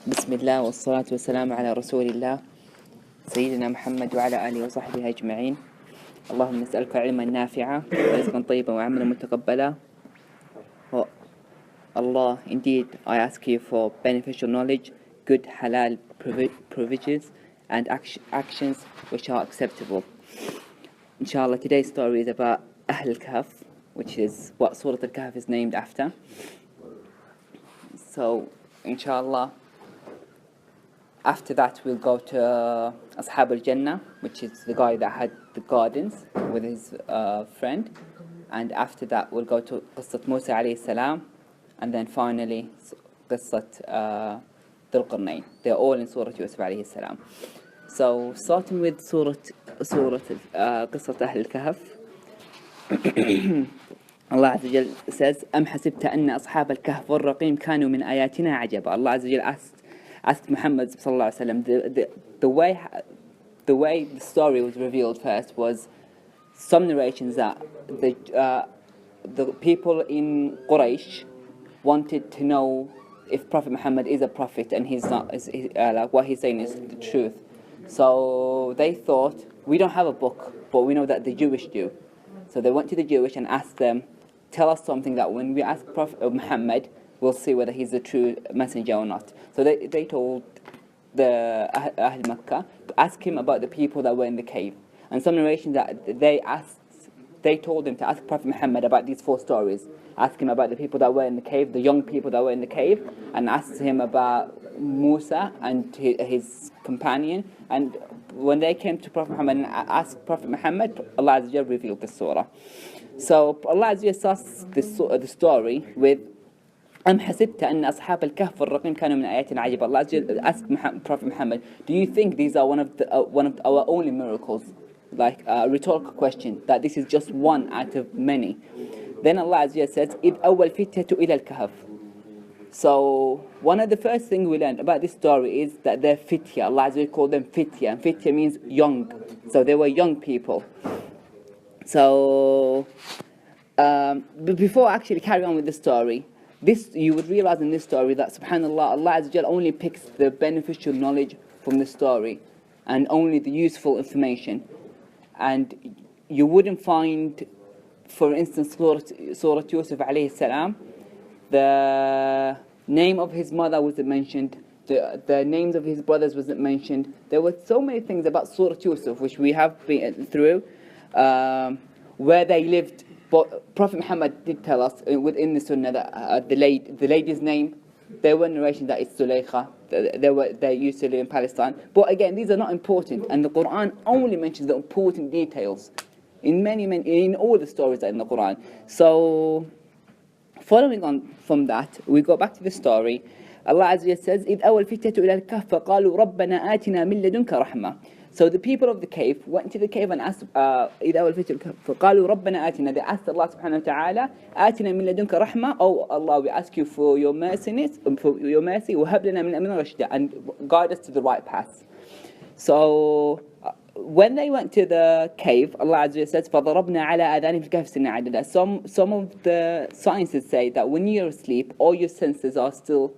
بسم الله والصلاة والسلام على رسول الله سيدنا محمد وعلى آله وصحبه أجمعين. اللهم نسألك علما نافعا ورزقا طيبا وعملا متقبلا. Oh Allah, indeed I ask you for beneficial knowledge, good halal privileges and actions which are acceptable. Inshallah, today's story is about Ahl Al-Kahf, which is what Surah Al-Kahf is named after. So, inshallah, after that we'll go to Ashab al-Jannah, which is the guy that had the gardens with his friend. And after that we'll go to Qissat Musa alayhi salam. And then finally Qissat Dhul Qarnayn. They're all in Surah Yusuf alayhi salam. So starting with Qissat Ahl Al-Kahf. Allah Azza wa Jal says, أم حسبت أن أصحاب الكهف والرقيم كانوا من آياتنا عجبا. Allah Azza wa Jal asked Muhammad sallallahu alaihi wasallam, the way the story was revealed first was some narrations that the people in Quraysh wanted to know if Prophet Muhammad is a prophet and he's not, like what he's saying is the truth. So they thought, we don't have a book, but we know that the Jewish do. So they went to the Jewish and asked them, tell us something that when we ask Prophet Muhammad, we'll see whether he's a true messenger or not. So they told the Ahl Makkah to ask him about the people that were in the cave. And some narrations that they told him to ask Prophet Muhammad about these 4 stories. Ask him about the people that were in the cave, the young people that were in the cave, and asked him about Musa and his companion. And when they came to Prophet Muhammad and asked Prophet Muhammad, Allah Azza wa Jal revealed this surah. So Allah Azza wa Jal starts the story with أم حسبت أن أصحاب الكهف والرقيم كانوا من آياتنا عجبا. Allah Azza wa Jal asked Prophet Muhammad, do you think these are one of our only miracles? Like a rhetorical question, that this is just one out of many. Then Allah Azza wa Jal says, إذ أول فتية إلى الكهف. So one of the first things we learned about this story is that they're fitya. Allah Azza wa Jal called them fitya, and fitya means young. So they were young people. So before I actually carry on with the story, you would realize in this story that subhanallah, Allah Azza wa Jal only picks the beneficial knowledge from the story and only the useful information. And you wouldn't find, for instance, Surah Yusuf alayhi salam, the name of his mother wasn't mentioned, the names of his brothers wasn't mentioned. There were so many things about Surah Yusuf which we have been through, where they lived. But Prophet Muhammad did tell us within the Sunnah that the lady's name, there were narrations that it's Zulaykha. They used to live in Palestine. But again, these are not important, and the Quran only mentions the important details in all the stories in the Quran. So, following on from that, we go back to the story. Allah Azza wa Jalla says, إِذْ أَوَلْ فِتَّةُ إِلَى الْكَهْفِ فَقَالُوا رَبَّنَا آتِنَا مِن لَدُنْكَ رَحْمَةً. So the people of the cave went to the cave and asked, إِذْ أَوَلْ فِتَّةُ فَقَالُوا رَبَّنَا آتِنَا. They asked Allah subhanahu wa ta'ala, آتِنَا مِن لَدُنْكَ رَحْمَةً. Oh Allah, we ask you for your mercy, وَهَبْ لَنَا مِنْ أَمْرِنَا رَشْدًا, and guide us to the right path. So when they went to the cave, Allah Azza wa Jalla says, فَضَرَبْنَا عَلَىٰ آذَانِهِمْ فِي الْكَهْفِ سِنِينَ عَدَدًا. Some of the scientists say that when you're asleep, all your senses are still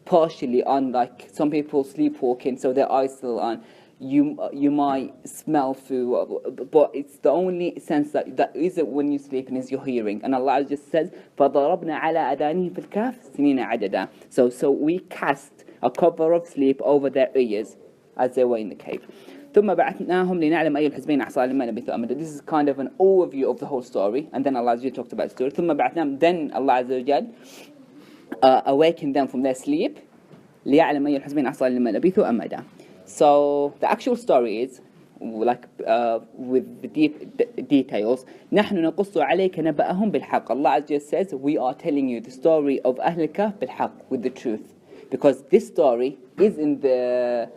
partially on, like some people sleepwalking, so their eyes still on. You might smell food, but it's the only sense that isn't when you're sleeping is your hearing. And Allah just says, فَضَرَبْنَا عَلَىٰ آذَانِهِمْ فِي الْكَهْفِ سِنِينَ عَدَدًا. So we cast a cover of sleep over their ears as they were in the cave. ثُمَّ بَعَثْنَاهُمْ لِنَعْلَمَ أَيُّ الْحِزْبَيْنِ أَحْصَىٰ لِمَا لَبِثُوا أَمَدًا. This is kind of an overview of the whole story, and then Allah Azza wa Jalla talked about the story. ثُمَّ بَعَثْنَاهُم. Then Allah Azza wa Jalla awakened them from their sleep. لِيَعْلَمَ أَيُّ الْحِزْبَيْنِ أَحْصَىٰ لِمَا لَبِثُوا أَمَدًا. So the actual story is, like with the deep details, نحن نقص عليك نبأهم بالحق. Allah just says, we are telling you the story of Ahl Al-Kahf بالحق, with the truth, because this story is in the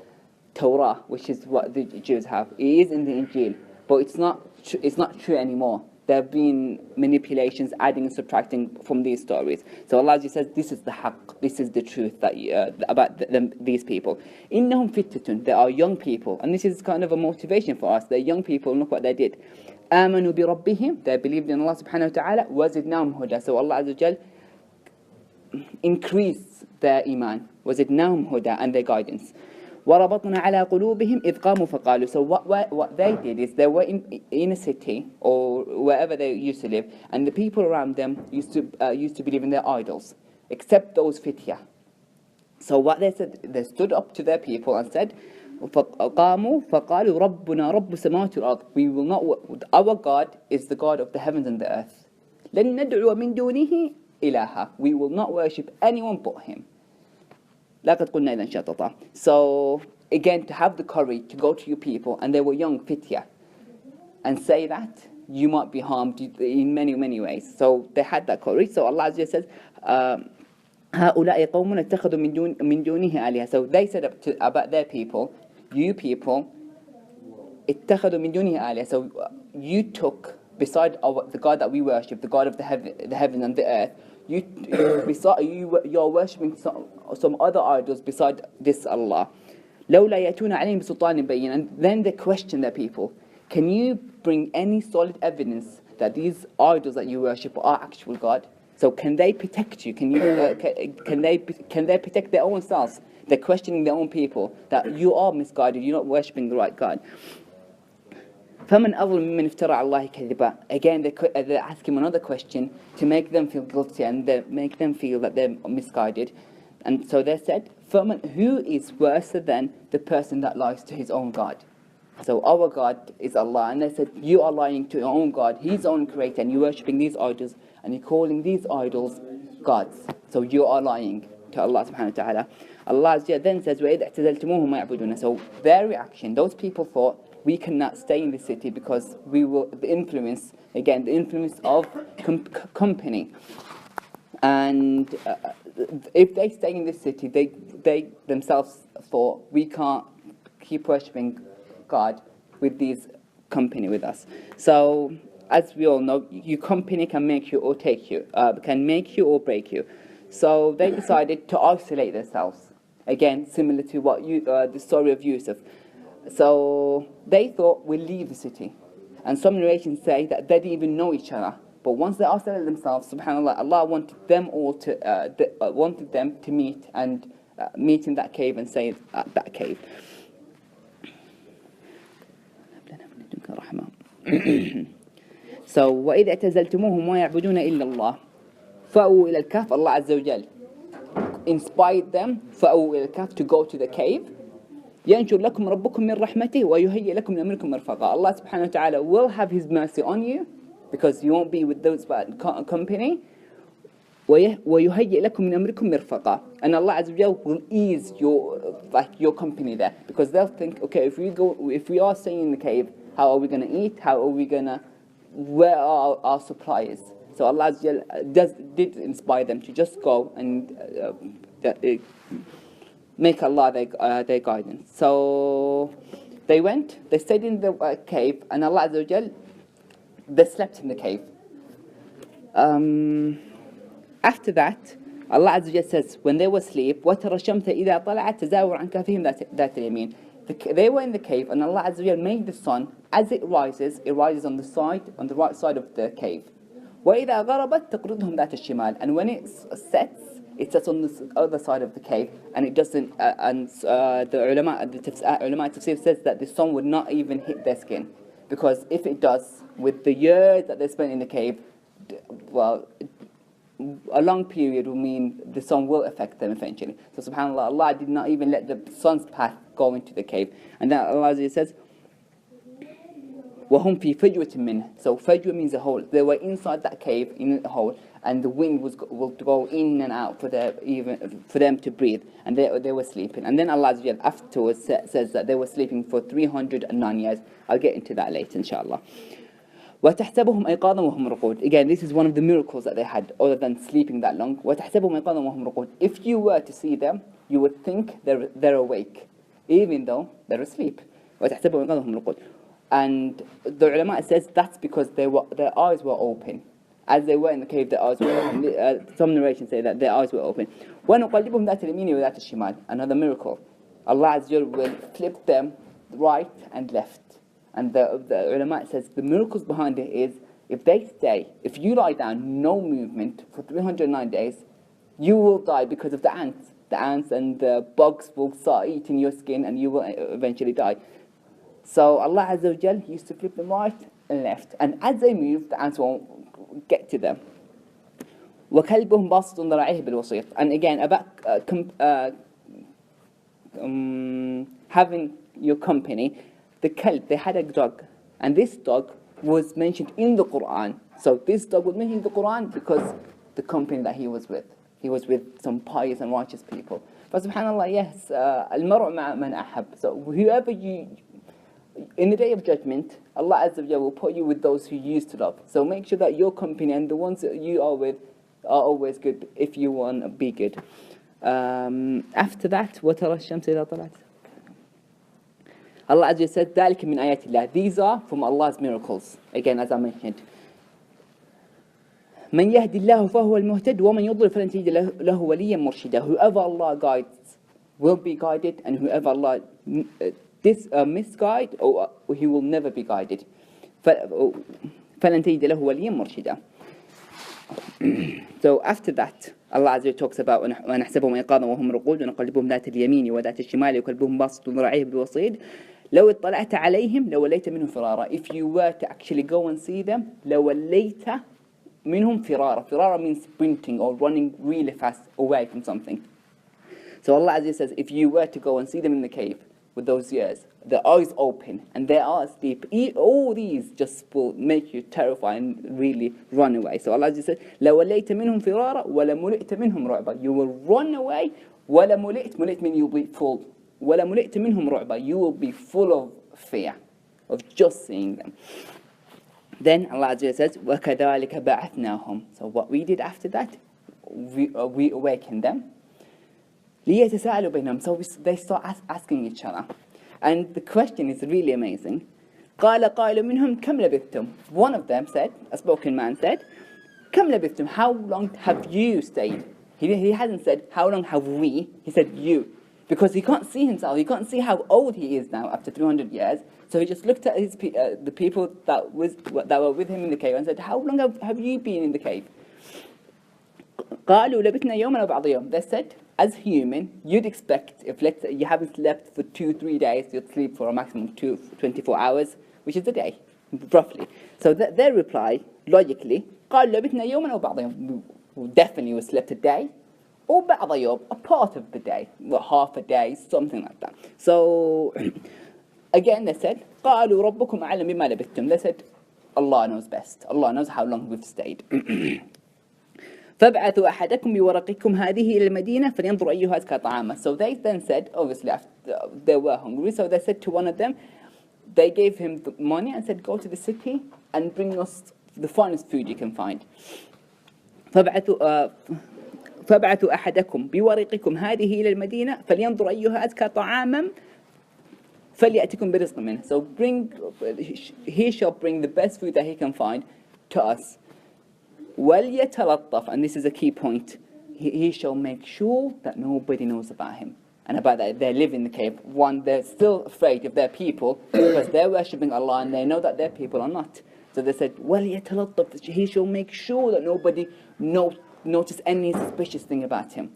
Torah, which is what the Jews have. It is in the Injil, but it's not true anymore. There have been manipulations, adding and subtracting from these stories. So Allah just says, this is the haqq, this is the truth that about these people. إِنَّهُمْ فِتَّةٌ. They are young people, and this is kind of a motivation for us. They're young people, and look what they did. آمَنُوا بِرَبِّهِمْ. They believed in Allah subhanahu wa ta'ala. وَزِدْنَاهُمْ هُدًى. So Allah Azza wa Jal increase their iman. وَزِدْنَاهُمْ هُدًى, and their guidance. وَرَبَطْنَا عَلَىٰ قُلُوبِهِمْ إِذْ قَامُوا فَقَالُوا. So what they did is they were in a city or wherever they used to live, and the people around them used to believe in their idols, except those fitya. So what they said, they stood up to their people and said, فَقَامُوا فَقَالُوا رَبُّنَا رَبُّ سَمَاوَاتِ الْأَرْضِ. We will not. Our God is the God of the heavens and the earth. لَن نَدْعُوَ مِن دُونِهِ إِلَهًا. We will not worship anyone but Him. لَقَدْ قُلْنَا إِذًا شَطَطًا. So again, to have the courage to go to your people, and they were young fitya, and say that, you might be harmed in many, many ways. So they had that courage. So Allah Azza says, هؤلاء قوم اتخذوا من دونه آلهة. So they said about their people, you people, اتخذوا من دونه آلهة. So you took, beside the God that we worship, the God of the heaven and the earth, you're worshipping some other idols beside this Allah. لولا يأتون عليهم بسلطان بين. And then they question their people, can you bring any solid evidence that these idols that you worship are actual God? So can they protect you? Can they protect their own selves? They're questioning their own people that you are misguided, you're not worshipping the right God. فَمَنْ أَظْلَمُ مِمَّنِ افْتَرَى عَلَى اللَّهِ كَذِبًا. Again, they ask him another question to make them feel guilty and make them feel that they're misguided. And so they said, who is worse than the person that lies to his own God? So our God is Allah. And they said, you are lying to your own God, His own creator, and you're worshipping these idols, and you're calling these idols gods. So you are lying to Allah subhanahu wa ta'ala. Allah then says, وَإِذْ اعْتَزَلْتُمُوهُمْ مَا يَعْبُدُونَ. So their reaction, those people thought, we cannot stay in the city because we will, the influence of company. And if they stay in this city, they themselves thought, we can't keep worshipping God with these company with us. So, as we all know, your company can make you or take you, can make you or break you. So they decided to isolate themselves. Again, similar to what the story of Yusuf. So they thought, we'll leave the city. And some narrations say that they didn't even know each other. But once they isolated themselves, subhanAllah, Allah wanted them all to meet and meet in that cave and say at that cave. So وَإِذْ اعْتَزَلْتُمُوهُمْ وَمَا يَعْبُدُونَ إِلَّا اللَّهِ فَأْوُوا إِلَى الْكَهْفِ. Allah Azza wa Jal inspired them, فَأْوُوا إِلَى الْكَهْفِ, to go to the cave. يَنْشُرْ لَكُمْ رَبُّكُمْ مِنْ رَحْمَتِهِ وَيُهَيِّئْ لَكُمْ مِنْ أَمْرِكُمْ مِرْفَقًا. Allah subhanahu wa ta'ala will have His mercy on you, because you won't be with those bad company. وَيُهَيِّئْ لَكُمْ مِنْ أَمْرِكُمْ مِرْفَقًا. And Allah Azza wa Jal will ease your company there, because they'll think, okay, if we are staying in the cave, how are we going to eat? Where are our supplies? So Allah Azza wa Jal did inspire them to just go and make Allah their guidance. So they went, they stayed in the cave, and Allah Azza wa Jal, they slept in the cave. After that, Allah Azza wa Jal says, when they were asleep, وَتَرَى الشَّمْسَ إِذَا طَلَعَتْ تَزَاوَرُ عَنْ كَهْفِهِمْ ذَاتَ الْيَمِينِ. They were in the cave, and Allah Azza wa Jal made the sun, as it rises on the right side of the cave. وَإِذَا غَرَبَتْ تَقْرِضُهُمْ ذَاتَ الشِّمَالِ. And when it sets on the other side of the cave, and it doesn't. The ulama tafsir says that the sun would not even hit their skin, because if it does, with the years that they spent in the cave, well, a long period will mean the sun will affect them eventually. So subhanAllah, Allah did not even let the sun's path go into the cave. And then Allah says, وَهُمْ فِي فَجْوَةٍ مِّنْهِ. So fajwa means a hole. They were inside that cave, in a hole, and the wind will go in and out for them to breathe. And they were sleeping. And then Allah afterwards says that they were sleeping for 309 years. I'll get into that later, inshallah. وَتَحْسَبُهُمْ أَيْقَاظًا وَهُمْ رُقُودٌ. Again, this is one of the miracles that they had, other than sleeping that long. وَتَحْسَبُهُمْ أَيْقَاظًا وَهُمْ رُقُودٌ. If you were to see them, you would think they're awake, even though they're asleep. وَتَحْسَبُهُمْ أَيْقَاظًا وَهُمْ رُقُودٌ. And the ulama says that's because their eyes were open. As they were in the cave, their eyes were open. Some narrations say that their eyes were open. وَنُقَلِّبُهُمْ ذَاتَ الْيَمِينِ وَذَاتَ الشِّمَالِ. Another miracle. Allah Azza wa Jal will flip them right and left. And the ulama says the miracles behind it is, if you lie down, no movement for 309 days, You will die because of the ants. The ants and the bugs will start eating your skin and you will eventually die. So Allah Azza wa Jal used to flip them right and left. And as they move, the ants won't get to them. وَكَلْبُهُمْ بَاسِطٌ ذَرَعِهِ بِالْوَسِيطِ. And again, about having your company, the kalb, they had a dog. And this dog was mentioned in the Quran. So this dog was mentioned in the Quran because the company that he was with. He was with some pious and righteous people. But subhanAllah, yes, al-mar'u ma'a man ahab. So whoever you, in the day of judgment, Allah Azza wa Jalla will put you with those who you used to love. So make sure that your company and the ones that you are with are always good if you want to be good. After that, وَتَرَى الشَّمْسَ إِذَا طَلَعَتْ. Allah Azza wa Jalla said, ذَلِكَ مِنْ آيَاتِ اللَّهِ. These are from Allah's miracles. Again, as I mentioned. من يهدي الله فهو المهتد ومن يضلل فلن تجد له وليا مرشدا. Whoever Allah guides will be guided, and whoever Allah misguide, or he will never be guided. فلن تجد له وليا مرشدا. So after that, Allah Azza wa Jalla talks about ونحسبهم أيقاظا وهم رقود ونقلبهم ذات اليمين وذات الشمال وكلبهم باسط ذراعيه بالوصيد لو اطلعت عليهم لوليت منهم فرارا. If you were to actually go and see them, لوليت منهم فرارا. Firara means sprinting or running really fast away from something. So Allah Azza says, if you were to go and see them in the cave with those ears, their eyes open and they are asleep, all these just will make you terrified and really run away. So Allah Azza says, لَوَلَيْتَ مِنْهُمْ فِرَارًا وَلَمُلِئْتَ مِنْهُمْ رُعْبًا. You will run away. وَلَمُلِئْتَ, mulit means you'll be full. وَلَمُلِئْتَ مِنْهُمْ رُعْبًا. You will be full of fear of just seeing them. Then Allah Azza says, وَكَذَلِكَ بَعَثْنَاهُمْ. So what we did after that, we awakened them. لِيَتَسَاءَلُوا بَيْنَهُمْ. So they start asking each other. And the question is really amazing. قَالَ قَائِلٌ مِنْهُمْ كَمْ لَبِثْتُمْ. One of them said, a spoken man said, كَمْ لَبِثْتُمْ. How long have you stayed? He hasn't said, how long have we? He said, you. Because he can't see himself. He can't see how old he is now after 300 years. So he just looked at the people that were with him in the cave and said, how long have you been in the cave? قَالُوا لَبِثْنَا يَوْمًا وَبَعْضَ يَوْمٍ. They said, as human, you'd expect, if let's say you haven't slept for 2-3 days, you'd sleep for a maximum of 24 hours, which is a day, roughly. So their reply, logically, قَالُوا لَبِثْنَا يَوْمًا وَبَعْضَ يَوْمٍ. Definitely we slept a day, or بَعْضَ يَوْمٍ, a part of the day, half a day, something like that. So, again they said, قَالُوا رَبُّكُمْ أَعْلَمْ بِمَا لَبِثْتُمْ. They said, Allah knows best. Allah knows how long we've stayed. فَابْعَثُوا أَحَدَكُمْ بِوَرَقِكُمْ هَذِهِ إِلَى الْمَدِينَةِ فَلْيَنْظُرْ أَيُّهَا أَزْكَى طَعَامًا. So they then said, obviously after they were hungry, so they said to one of them, they gave him the money and said, go to the city and bring us the finest food you can find. فَابْعَثُوا أَحَدَكُمْ بِوَرَقِكُمْ هَذِهِ إِلَى الْمَدِينَةِ فَلْيَنْظُرْ أَيُّهَا أَزْكَى طَعَامًا فَلْيَأْتِكُمْ بِرِزْقٍ مِّنْهُ. So he shall bring the best food that he can find to us. وَلْيَتَلَطَّفْ. And this is a key point. He shall make sure that nobody knows about him. And about that, they live in the cave. One, they're still afraid of their people because they're worshipping Allah and they know that their people are not. So they said, وَلْيَتَلَطَّفْ. He shall make sure that nobody notice any suspicious thing about him.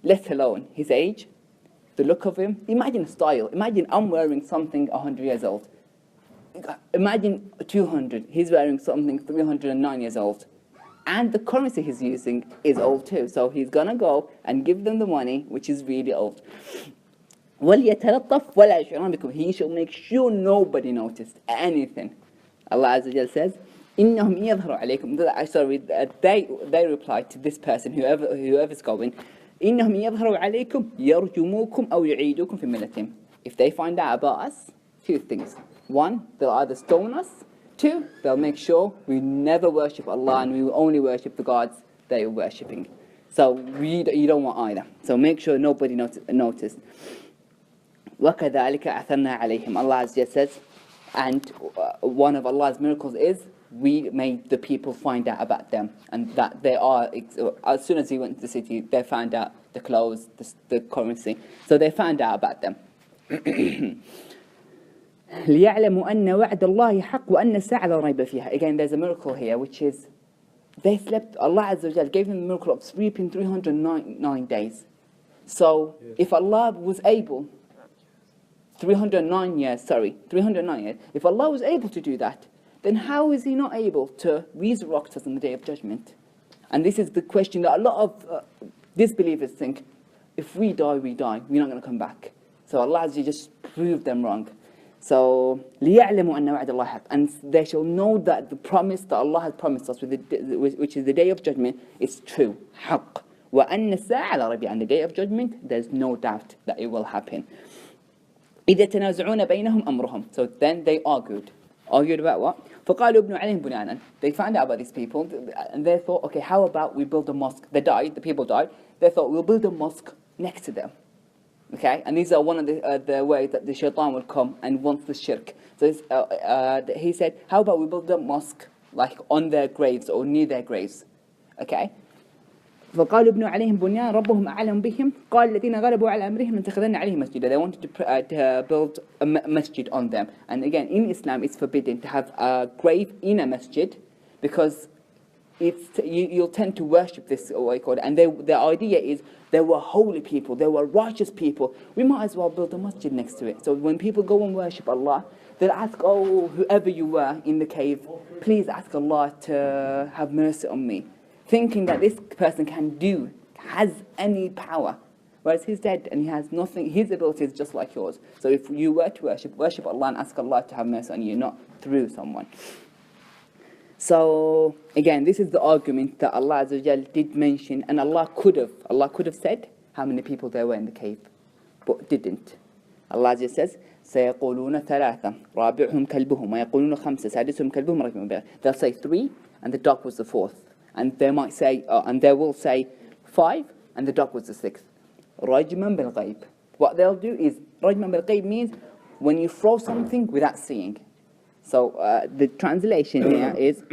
Let alone his age, the look of him. Imagine style. Imagine I'm wearing something 100 years old. Imagine 200. He's wearing something 309 years old. And the currency he's using is old too. So he's going to go and give them the money, which is really old. وَلْيَتَلَطَّفْ وَلَا يَشْعُرَنَّ بِكُمْ. He shall make sure nobody noticed anything. Allah Azza wa Jalla says, إِنَّهُمْ يَظْهَرُ عَلَيْكُمْ. Sorry, they replied to this person, whoever's going, إِنَّهُمْ يَظْهَرُ عَلَيْكُمْ يَرْجُمُوكُمْ أَوْ يُعِيدُوكُمْ فِي مِلَّتِهِمْ. If they find out about us, two things. One, they'll either stone us. Two, they'll make sure we never worship Allah and we will only worship the gods they are worshipping. So you don't want either. So make sure nobody noticed. وَكَذَلِكَ أَثَرْنَا عَلَيْهِمْ. Allah Azza says, and one of Allah's miracles is we made the people find out about them, and that they are, as soon as he went to the city, they found out the clothes, the currency. So they found out about them. لِيَعْلَمُوا أَنَّ وَعْدَ اللَّهِ حَقٌّ وَأَنَّ السَّاعَةَ لَا رَيْبَ فِيهَا. Again, there's a miracle here, which is They slept, Allah Azza wa Jal gave them the miracle of sleeping 309 days. So, if Allah was able, 309 years, if Allah was able to do that, then how is He not able to resurrect us on the Day of Judgment? And this is the question that a lot of disbelievers think, if we die, we die. We're not going to come back. So Allah Azza just proved them wrong. So, لِيَعْلَمُوا أَنَّ وَعْدَ اللَّهِ حَقٌّ. And they shall know that the promise that Allah has promised us, which is the Day of Judgment, is true. حَقٌّ. وَأَنَّ السَّاعَةَ لَا رَيْبَ. And the Day of Judgment, there's no doubt that it will happen. إِذَا تَنَازَعُونَ بَيْنَهُمْ أَمْرُهُم. So then they argued. Argued about what? فَقَالُوا ابْنُوا عَلَيْهِمْ بُنْيَانًا. They found out about these people, and they thought, okay, how about we build a mosque? They died, the people died. They thought, we'll build a mosque next to them. Okay, and these are one of the ways that the shaitan will come and wants the shirk. So he said, how about we build a mosque like on their graves or near their graves? Okay. فقالوا ابنوا عليهم بنيان ربهم أعلم بهم قال الذين غلبوا على أمرهم لنتخذن عليهم مسجدا. They wanted to build a masjid on them. And again, in Islam, it's forbidden to have a grave in a masjid because you'll tend to worship this, what you call it. And the idea is they were holy people, they were righteous people. We might as well build a masjid next to it. So when people go and worship Allah, they'll ask, oh, whoever you were in the cave, please ask Allah to have mercy on me. Thinking that this person has any power. Whereas he's dead and he has nothing, his ability is just like yours. So if you were to worship Allah and ask Allah to have mercy on you, not through someone. So again, this is the argument that Allah Azza wa Jal did mention, and Allah could have said how many people there were in the cave, but didn't. Allah Azza says, سيقولون ثلاثة رابعهم كلبهم ويقولون خمسة سادسهم كلبهم رقم بيع. They'll say 3 and the dog was the 4th. And they might say, and they will say 5 and the dog was the 6th. رجما بالغيب. What they'll do is, رجما بالغيب means when you throw something without seeing. So the translation here is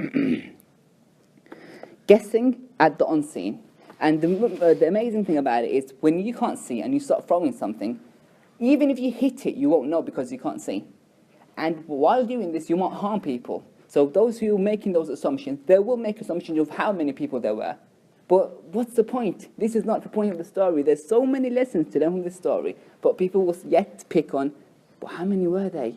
guessing at the unseen. And the amazing thing about it is when you can't see and you start throwing something, even if you hit it, you won't know because you can't see. And while doing this, you might harm people. So those who are making those assumptions, they will make assumptions of how many people there were. But what's the point? This is not the point of the story. There's so many lessons to learn from this story. But people will yet pick on, but how many were they?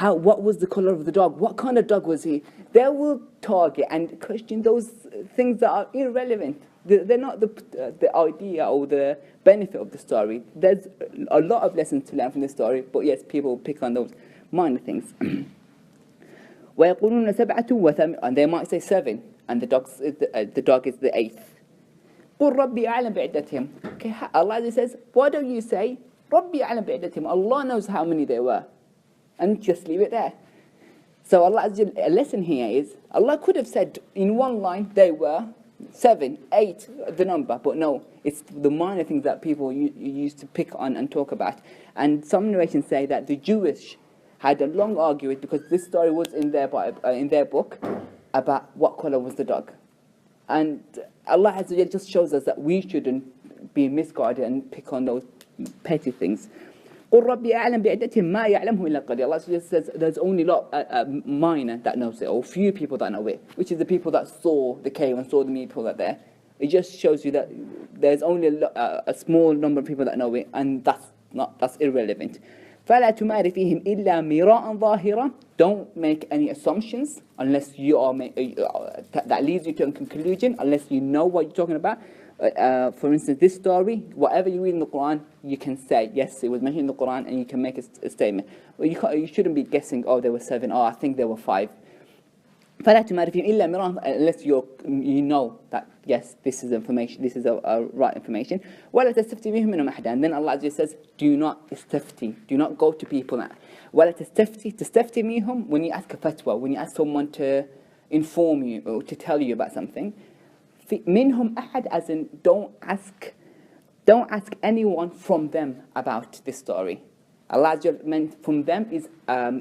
What was the colour of the dog? What kind of dog was he? They will target and question those things that are irrelevant. They're not the idea or the benefit of the story. There's a lot of lessons to learn from this story. But yes, people pick on those minor things. وَيَقُولُونَ سَبْعَةٌ وَثَمِنٌ. And they might say 7, and the dog is the 8th. قُلْ رَبِّي أَعْلَمْ بِعِدَّتِهِمْ. Okay, Allah says, why don't you say, رَبِّي أَعْلَمْ بِعِدَّتِهِمْ. Allah knows how many there were. And just leave it there. So a lesson here is, Allah could have said in one line, they were 7, 8, the number. But no, it's the minor things that people used to pick on and talk about. And some narrations say that the Jewish had a long argument because this story was in their book about what colour was the dog. And Allah Azza wa Jal just shows us that we shouldn't be misguided and pick on those petty things. قُلْ رَبِّي أَعْلَمْ بِعِدَّتِهِمْ مَا يَعْلَمْهُ إِلَّا قَلِيلٌ. Allah says there's only minor that knows it, or few people that know it, which is the people that saw the cave and saw the people that there. It just shows you that there's only a small number of people that know it, and that's irrelevant. فَلَا تُمَارِ فِيهِمْ إِلَّا مِرَاءً ظَاهِرًا. Don't make any assumptions unless you are that leads you to a conclusion, unless you know what you're talking about. For instance, this story, whatever you read in the Quran, you can say, yes, it was mentioned in the Quran, and you can make a statement. Well, you shouldn't be guessing, oh, there were 7, oh, I think there were 5. فَلَا تُمَارِ فِيهِمْ إِلَّا مِرَاءً. Unless you know that, yes, this is information, this is a right information. وَلَا تَسْتَفْتِ بِهِمْ مِنْهُمْ أَحَدًا. And then Allah just says, do not istafti, do not go to people. وَلَا تَسْتَفْتِ مِنْهُمْ. When you ask a fatwa, when you ask someone to inform you or to tell you about something, minhum ahad, as in don't ask anyone from them about this story. Allah meant from them is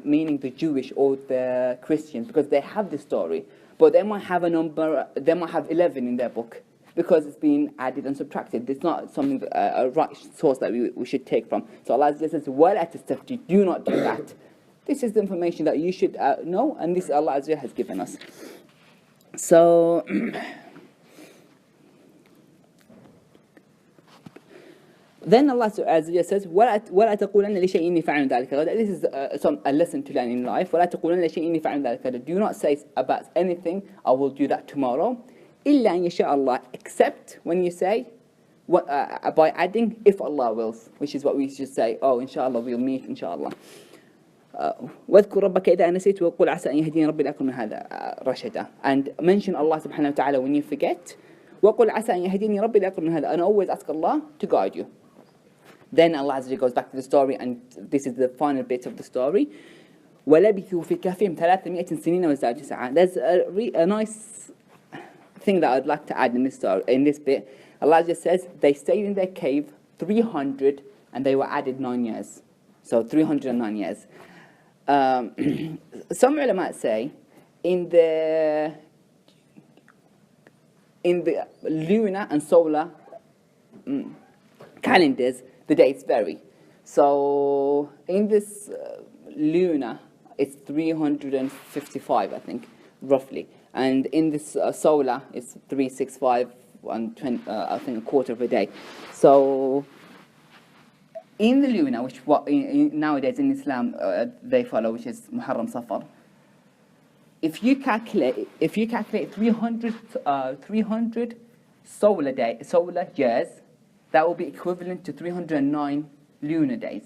meaning the Jewish or the Christians, because they have this story, but they might have a number, they might have 11 in their book because it's been added and subtracted. It's not something a right source that we should take from. So Allah says, وَلَا تَسْتَفْتِ, do not do that. This is the information that you should know, and this Allah has given us. So then Allah says, وَلَا تَقُولَنَّ لِشَيْءٍ إِنِّي فَاعِلٌ ذَلِكَ غَدًا. This is a lesson to learn in life. وَلَا تَقُولَنَّ لِشَيْءٍ إِنِّي فَاعِلٌ ذَلِكَ غَدًا. Do not say about anything, I will do that tomorrow. إِلَّا أَن يَشَاءَ اللَّهُ. Except when you say, by adding, if Allah wills, which is what we should say. Oh, inshallah, we'll meet, inshallah. واذكر ربك إذا نسيت وقل عسى أن يهديني ربي لأكون من هذا رشدا. And mention Allah subhanahu wa ta'ala when you forget. وقل عسى أن يهديني ربي لأكون من هذا. And always ask Allah to guide you. Then Allah Azza goes back to the story, and this is the final bit of the story. وَلَبِثُوا فِي كَهْفِهِمْ 300 سِنِينَ وَازْدَادُوا تِسْعًا. There's a nice thing that I'd like to add in this story, in this bit. Allah just says they stayed in their cave 300 and they were added 9 years. So 309 years. Some ulama say in the lunar and solar calendars, the dates vary. So in this lunar, it's 355, I think, roughly. And in this solar, it's 365 and 20, I think a quarter of a day. So in the lunar, which nowadays in Islam they follow, which is Muharram Safar, if you calculate 300 solar years, that will be equivalent to 309 lunar days.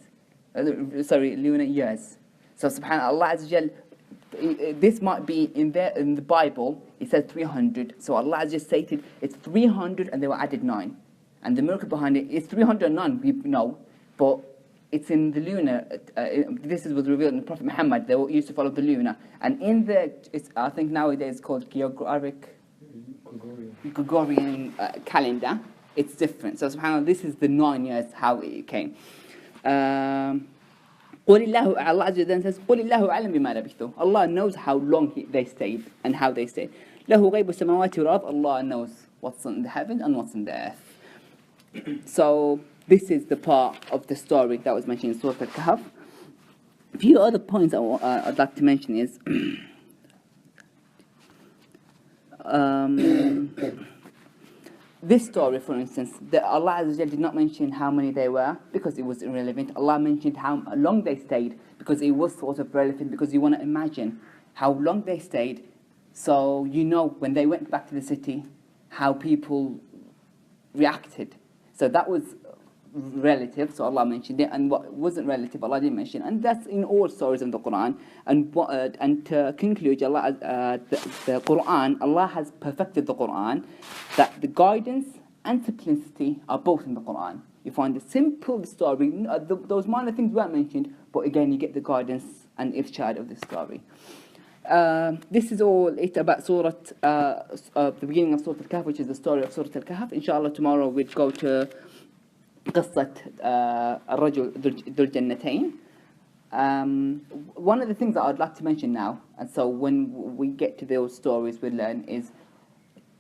Lunar years. So subhanAllah Azza Jal, this might be in the Bible, it says 300. So Allah has just stated it's 300 and they were added 9. And the miracle behind it is 309, we know, but it's in the lunar. This was revealed in the Prophet Muhammad. They used to follow the lunar. And in I think nowadays it's called Gregorian calendar. It's different. So subhanAllah, this is the 9 years how it came. Allah then says, قُلِ اللَّهُ أَعْلَمْ بِمَا لَبِثُوا. Allah knows how long they stayed and how they stayed. لَهُ غَيْبُ السَّمَاوَاتِ وَالْأَرْضِ. Allah knows what's in the heaven and what's in the earth. So this is the part of the story that was mentioned in Surah Al-Kahf. A few other points I'd like to mention is this story, for instance, Allah Azza wa Jalla did not mention how many they were because it was irrelevant. Allah mentioned how long they stayed because it was sort of relevant, because you want to imagine how long they stayed, so you know when they went back to the city how people reacted. So that was relative, so Allah mentioned it, and what wasn't relative, Allah didn't mention. And that's in all stories of the Quran. And to conclude, the Quran, Allah has perfected the Quran, that the guidance and simplicity are both in the Quran. You find the simple story, those minor things weren't mentioned, but again you get the guidance and irshad of the story. This is all it about Surah, the beginning of Surah Al-Kahf, which is the story of Surah Al-Kahf. Inshallah, tomorrow we'll go to قصة الرجل ذو الجنتين. One of the things that I'd like to mention now, and so when we get to those stories we'll learn, is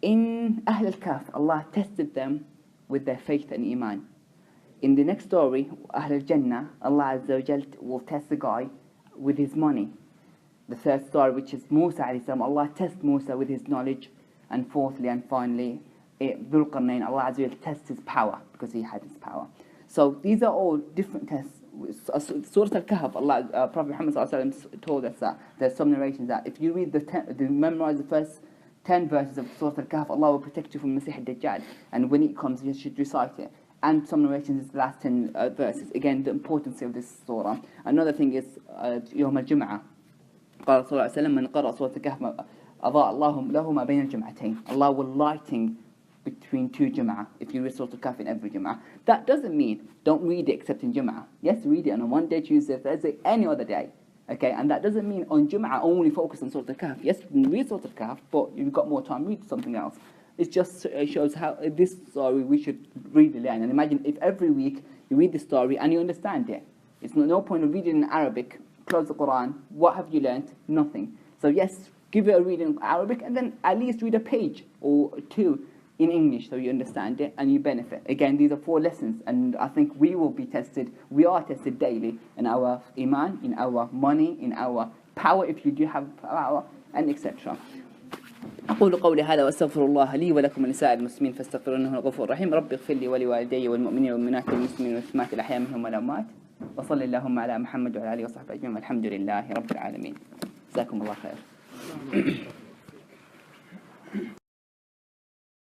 in Ahl al-Kahf, Allah tested them with their faith and iman. In the next story, Ahl al-Jannah, Allah Azza wa Jal will test the guy with his money. The third story, which is Musa alayhi salam, Allah tests Musa with his knowledge. And fourthly and finally, Dhul Qarnayn, Allah Azza wa Jal tests his power, because he had his power. So these are all different tests. Surah Al-Kahf, Prophet Muhammad told us that there's some narrations that if you read memorize the first 10 verses of Surah Al-Kahf, Allah will protect you from Masih al-Dajjal, and when it comes you should recite it. And some narrations is the last 10 verses. Again, the importance of this surah. Another thing is يوم الجمعة قال صلى الله عليه وسلم من قرأ سورة الكهف أضاء الله له ما بين الجمعتين. Allah will lighting between two Jum'ah, if you read Surah Al-Kahf in every Jum'ah. That doesn't mean don't read it except in Jum'ah. Yes, read it on a Monday, Tuesday, Thursday, any other day. Okay, and that doesn't mean on Jum'ah only focus on Surah Al-Kahf. Yes, read Surah Al-Kahf, but you've got more time, read something else. It just shows how this story we should really learn. And imagine if every week you read the story and you understand it. It's no point of reading in Arabic, close the Quran, what have you learned? Nothing. So yes, give it a read in Arabic and then at least read a page or two in English so you understand it and you benefit. Again, these are 4 lessons, and I think we will be tested, we are tested daily in our iman, in our money, in our power, if you do have power, and etc. أقول قولي هذا وأستغفر الله لي ولكم ولسائر المسلمين فاستغفروه إنه الغفور الرحيم. ربي اغفر لي ولوالدي والمؤمنين والمؤمنات والمسلمين والمسلمات الأحياء منهم والأموات. وصل اللهم على محمد وعلى آله وصحبه أجمعين والحمد لله رب العالمين. جزاكم الله خير.